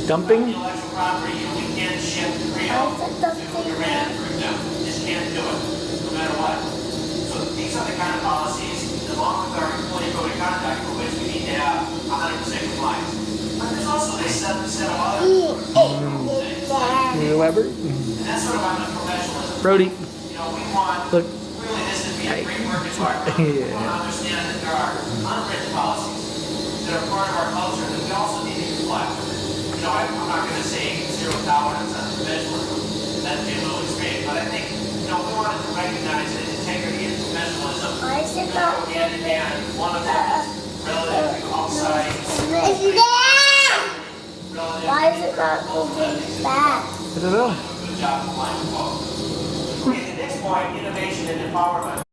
Dumping? Intellectual property, we can't ship Rio to Iran, for example. We just can't do it, no matter what. So these are the kind of policies, along with our employee code of conduct, for which we need to have 100% compliance. But there's also this set of other things. Weber? And that's sort of on the professionalism. Brody. You know, we want Look. really this to be a great work environment. We want to understand that there are unwritten policies that are part of our culture that we also need to comply with. You know, I'm not going to say zero tolerance on professionalism. That'd be a little extreme. But I think, you know, we wanted to recognize that integrity and professionalism go hand in hand. One of them is relative to outside. Why is it not moving back? I don't know. Good job complying with law. Okay, the next point, innovation and empowerment.